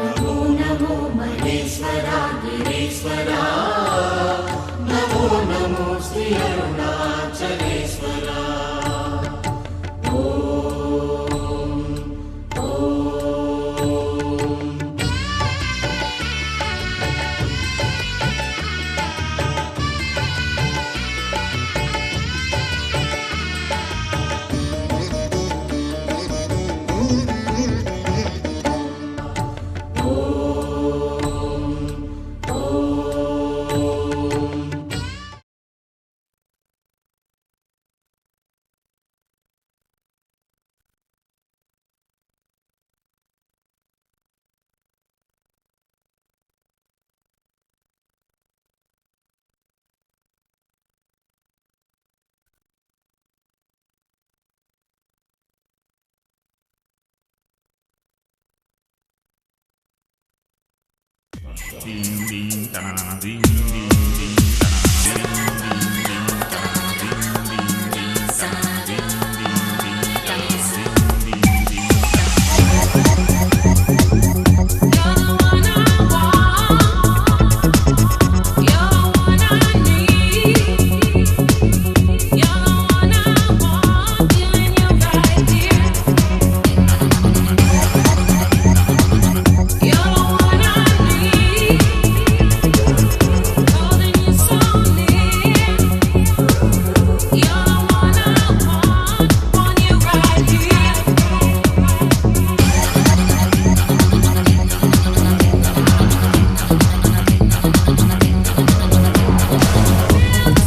Namo Namo Maheshwara गिरीश्वरा Namo Namo Shri Arunachaleswara Ding ding da na na ding ding ding da na ding ding ding da na ding ding ding da na ding ding ding da na ding ding ding. You're the one I want. You're the one I need. You're the one I want. Feeling you right here. You're the one I need. Holding you so near. You're the one I want you right here.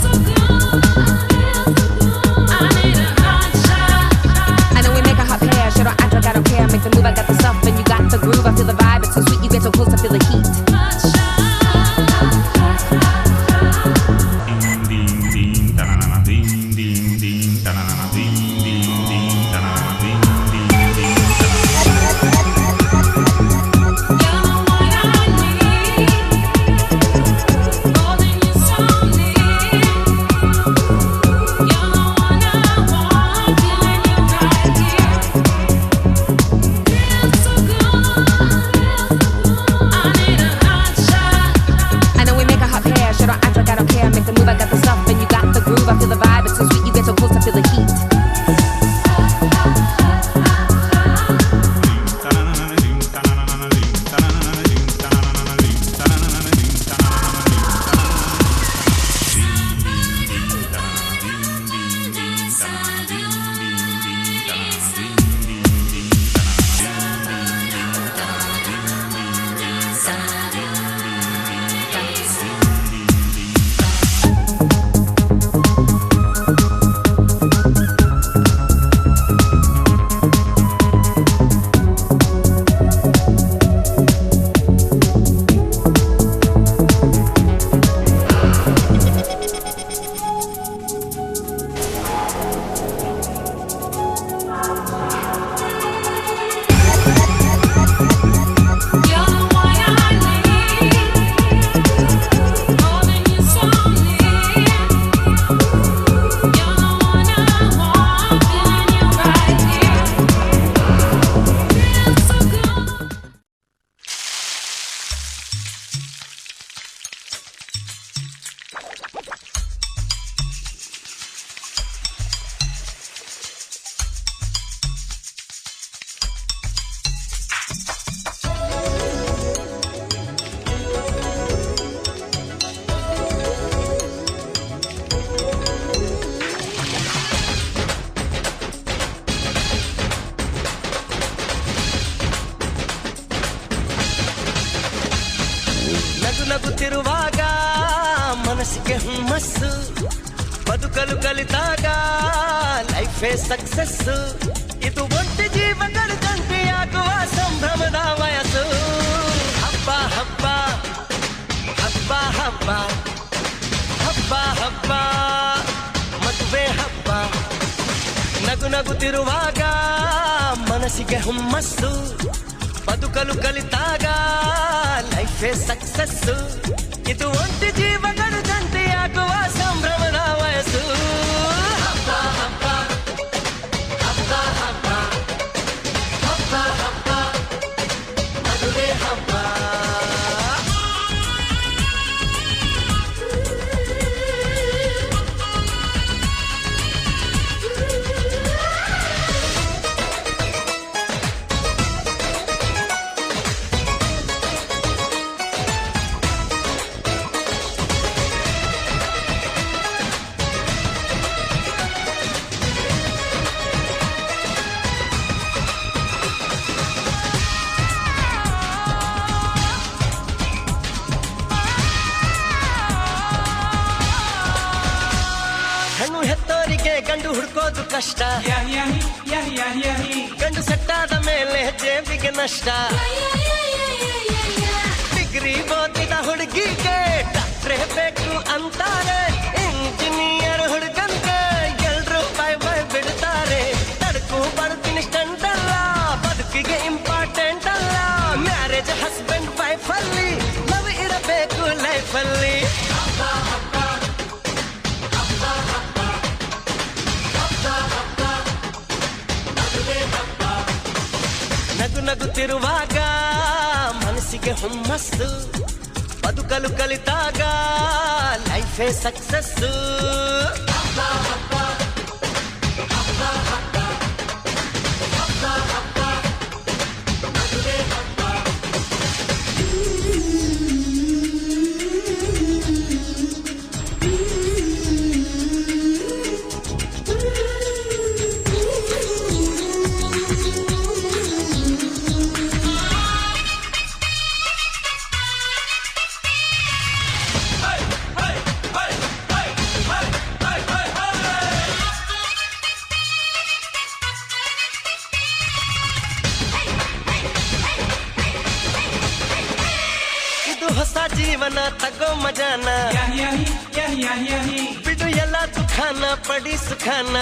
So good, I need a hot shot. I know we make a hot pair. Shit, I don't care. Make the move, I got the stuff, and you got the groove. I feel the vibe, it's so sweet. You get so close, I feel the heat. Hot shot. Ding ding ding da na na ding ding ding da na na ding ding ding da na na ding ding ding da na. You're the one I need. Holding you so near. You're the one I want. Feeling you right here. Feels so good. I need a hot shot. I know we make a hot pair. Shit, I don't care. Make the move, I got the stuff, and you got the groove. I feel the vibe, it's so sweet. You get so close, I feel the heat. You're the one I need. Holding you so near. You're the one I want. Feeling you right here. Feels so good. ನಗು ನಗುತ್ತಿರುವಾಗ ಮನಸ್ಸಿಗೆ ಹುಮ್ಮಸ್ಸು ಬದುಕಲು ಕಲಿತಾಗ ಲೈಫೇ success ಇದು ಒಂಟಿ ಜೀವನದ ಜಂಟಿಯಾಗುವ ಸಂಭ್ರಮದ ವಯಸ್ಸು ಹಬ್ಬ ಹಬ್ಬ ಹಬ್ಬ ಹಬ್ಬ ಹಬ್ಬ ಹಬ್ಬ ಮದುವೆ ಹಬ್ಬ ನಗು ನಗುತ್ತಿರುವಾಗ ಮನಸ್ಸಿಗೆ ಹುಮ್ಮಸ್ಸು ಬದುಕಲು ಕಲಿತಾಗ ಲೈಫೇ ಸಕ್ಸಸ್ಸು ಇದು ಒಂಟಿ ಜೀವನದ ಜಂಟಿಯಾಗುವ ಸಂಭ್ರಮದ ವಯಸ್ಸು ಹಬ್ಬ ಹಬ್ಬ ಹಬ್ಬ ಹಬ್ಬ ಹಬ್ಬ ಹಬ್ಬ ಮದುವೆ ಹಬ್ಬ ಒಂದು ಕಷ್ಟ ಗಂಡು ಸೆಟ್ಟಾದ ಮೇಲೆ ಜೇಬಿಗೆ ನಷ್ಟ ಡಿಗ್ರಿ ಓದಿದ ಹುಡುಗಿಗೆ ಡಾಕ್ಟ್ರೇ ಬೇಕು ಅಂತಾರೆ ಇಂಜಿನಿಯರ್ ಹುಡುಗಂತೆ ಎಲ್ರು ಬಾಯ್ ಬಾಯ್ ಬಿಡ್ತಾರೆ ತಡಕು ಬಡ್ತೀನಿ ಸ್ಟಂಟ್ ಅಲ್ಲ ಬದುಕಿಗೆ ಇಂಪಾರ್ಟೆಂಟ್ ಅಲ್ಲ ಮ್ಯಾರೇಜ್ ಹಸ್ಬೆಂಡ್ ವೈಫ್ ಅಲ್ಲಿ ಲವ್ ಇರಬೇಕು ಲೈಫ್ ಅಲ್ಲಿ ನಗು ನಗುತ್ತಿರುವಾಗ ಮನಸ್ಸಿಗೆ ಹುಮ್ಮಸ್ಸು ಬದುಕಲು ಕಲಿತಾಗ ಲೈಫೇ ಸಕ್ಸಸ್ಸು ಇದು ಹೊಸ ಜೀವನ ತಗೋ ಮಜಾನ ಬಿಡು ಎಲ್ಲ ದುಃಖಾನ ಪಡಿ ಸುಖಾನ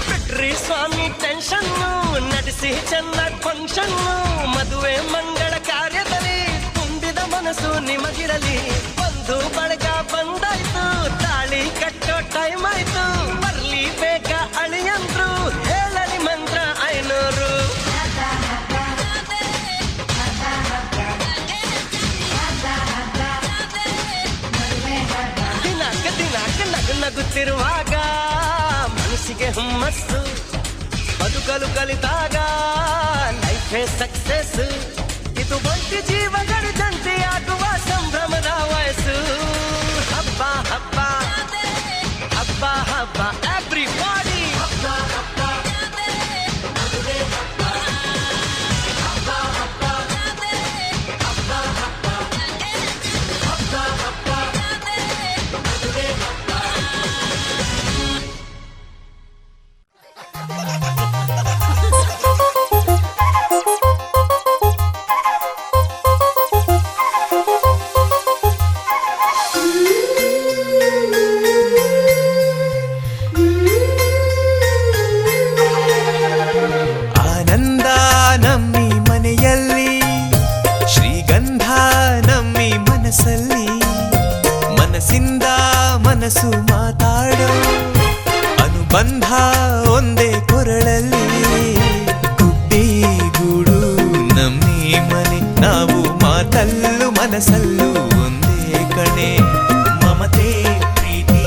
ಬಿಟ್ರಿ ಸ್ವಾಮಿ ಟೆನ್ಷನ್ ನಡೆಸಿ ಚೆನ್ನಾಗಿ ಫಂಕ್ಷನ್ ಮದುವೆ ಮಂಗಳ ಕಾರ್ಯದಲ್ಲಿ ತುಂಬಿದ ಮನಸ್ಸು ನಿಮಗಿರಲಿ ಬಂಧು ಬಳಗ ಬಂದಾಯ್ತು ತಾಳಿ ಕಟ್ಟೋ ಟೈಮ್ ಆಯ್ತು ಬರ್ಲಿ ಬೇಗ ಅಳಿಯಂದ್ರು ಹೇಳಲಿ ಮಂತ್ರ 500 ನಗುತ್ತಿರುವಾಗ ಮನಸ್ಸಿಗೆ ಹುಮ್ಮಸ್ಸು ಬದುಕಲು ಕಲಿತಾಗ ಲೈಫೇ ಸಕ್ಸಸ್ ಇದು ಒಂಟಿ ಜೀವಗಳು ಜಂಟಿಯಾಗುವ ಸಂಭ್ರಮದ ವಯಸ್ಸು ಹಬ್ಬ ಹಬ್ಬ ಹಬ್ಬ ಹಬ್ಬ ಎವ್ರಿಬಾಡಿ ಮನಸ್ಸಿಂದ ಮನಸ್ಸು ಮಾತಾಡೋ ಅನುಬಂಧ ಒಂದೇ ಕೊರಳಲ್ಲಿ ಗುಡ್ಡಿ ಗೂಡು ನಮ್ಮಿ ಮನೆ ನಾವು ಮಾತಲ್ಲೂ ಮನಸ್ಸಲ್ಲೂ ಒಂದೇ ಕಣೆ ಮಮತೆ ಪ್ರೀತಿ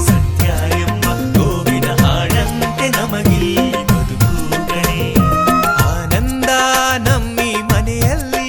ಸತ್ಯ ಎಂಬ ಗೋವಿನ ಹಾಡಂತೆ ನಮಗಿಲ್ಲಿ ಬದುಕು ಕಣೆ ಆನಂದ ನಮ್ಮಿ ಮನೆಯಲ್ಲಿ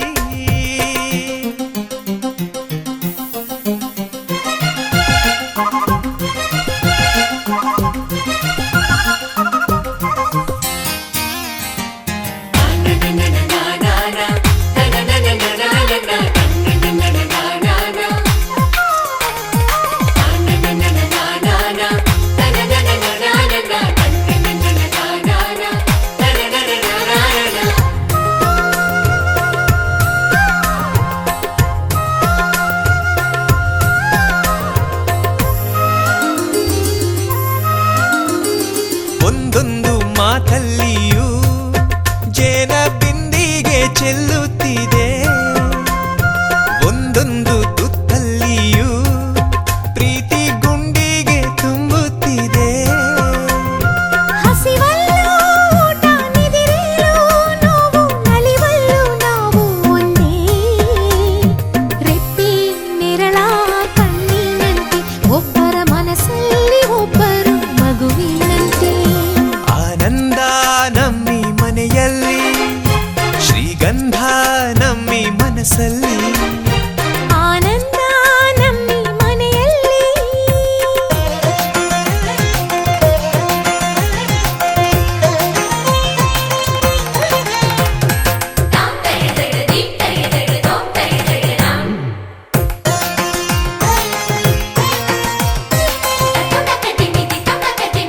ಒಂದೊಂದು ಮಾತಲ್ಲಿಯೂ ಜೇನ ಬಿಂದಿಗೆ ಚೆಲ್ಲುತ್ತಿದೆ ಒಂದೊಂದು ತುತ್ತಲ್ಲಿಯೂ ಪ್ರೀತಿ ಗುಂಡಿಗೆ ತುಂಬುತ್ತಿದೆ ಹಸಿವಲ್ಲೂ ಊಟ ನಿದಿರೆಯೂ ನೋವು ನಲಿವಲ್ಲೂ ನಾವು ಒಂದೇ ರೆಪ್ಪಿ ನೆರಳ ಕಣ್ಣಿನಂತೆ ಒಬ್ಬರ ಮನಸ್ಸಲ್ಲಿ ಒಬ್ಬರು ಮಗುವಿನಂತೆ ಆನಂದ ನಮ್ಮಿ ಮನೆಯಲ್ಲಿ ಶ್ರೀಗಂಧ ನಮ್ಮಿ ಮನಸ್ಸಲ್ಲಿ ಆನಂದ ನಮ್ಮಿ ಮನೆಯಲ್ಲಿ Thank you.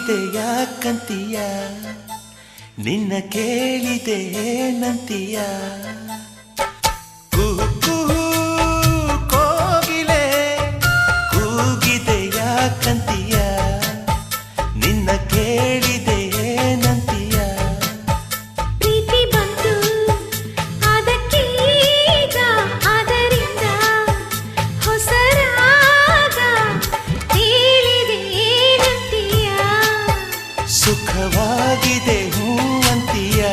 ಹೋಗಿದೆ ಯಾಕಂತೀಯ ನಿನ್ನ ಕೇಳಿದೆ ಏನಂತೀಯ ಕುಹು ಕುಹು ಕೋಗಿಲೆ ಕೂಗಿದೆ ಯಾಕಂತೀಯ ನಿನ್ನ ಕೇಳಿದೆ ಏನಂತೀಯ ಪ್ರೀತಿ ಬಂತು ಅದಕ್ಕೀಗ ಅದರಿಂದ ಹೊಸರಾಗ ತಿಳಿದೆ ಏನಂತೀಯ ಸುಖವಾಗಿದೆ ಹೂ ಅಂತೀಯ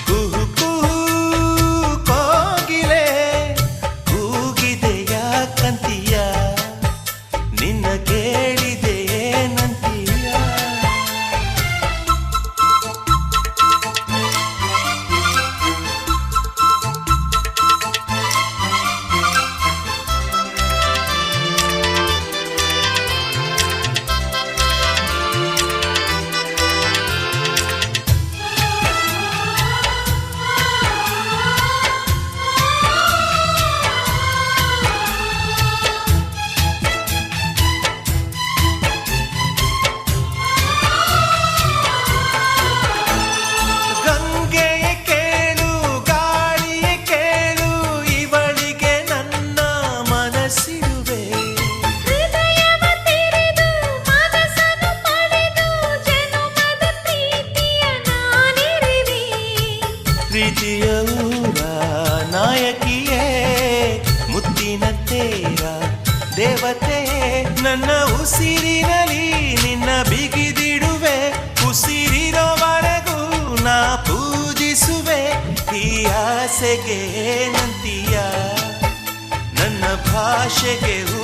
ಕುಹು ಕುಹು ಕೋಗಿಲೆ ಕೂಗಿದೆ ಯಾಕಂತೀಯ ನಿನ್ನ ಕೇಳಿದೆ ಏನಂತೀಯ ಗಂಗೆಯ ಕೇಳು ಗಾಳಿಯ ಕೇಳು ಇವಳಿಗೆ ನನ್ನ ಮನಸ್ಸಿರುವೆ ಹೃದಯವ ತೆರೆದು ಮನಸ್ಸನ್ನು ಪಡೆದು ಜನುಮದ ಪ್ರೀತಿಯ ನಾನಿರುವೆ ಪ್ರೀತಿಯ ಊರ ನಾಯಕಿಯೇ ಮುತ್ತಿನ ತೇರ ದೇವತೆ ನನ್ನ ಉಸಿರಿನಲ್ಲಿ ನಿನ್ನ ಬಿಗಿದಿಡುವೆ ಉಸಿರಿರೋವರೆಗೂ ನಾ ಪೂಜಿಸುವೆ ಈ ಆಸೆಗೆ ಏನಂತೀಯ ನನ್ನ ಭಾಷೆಗೆ ಹೂ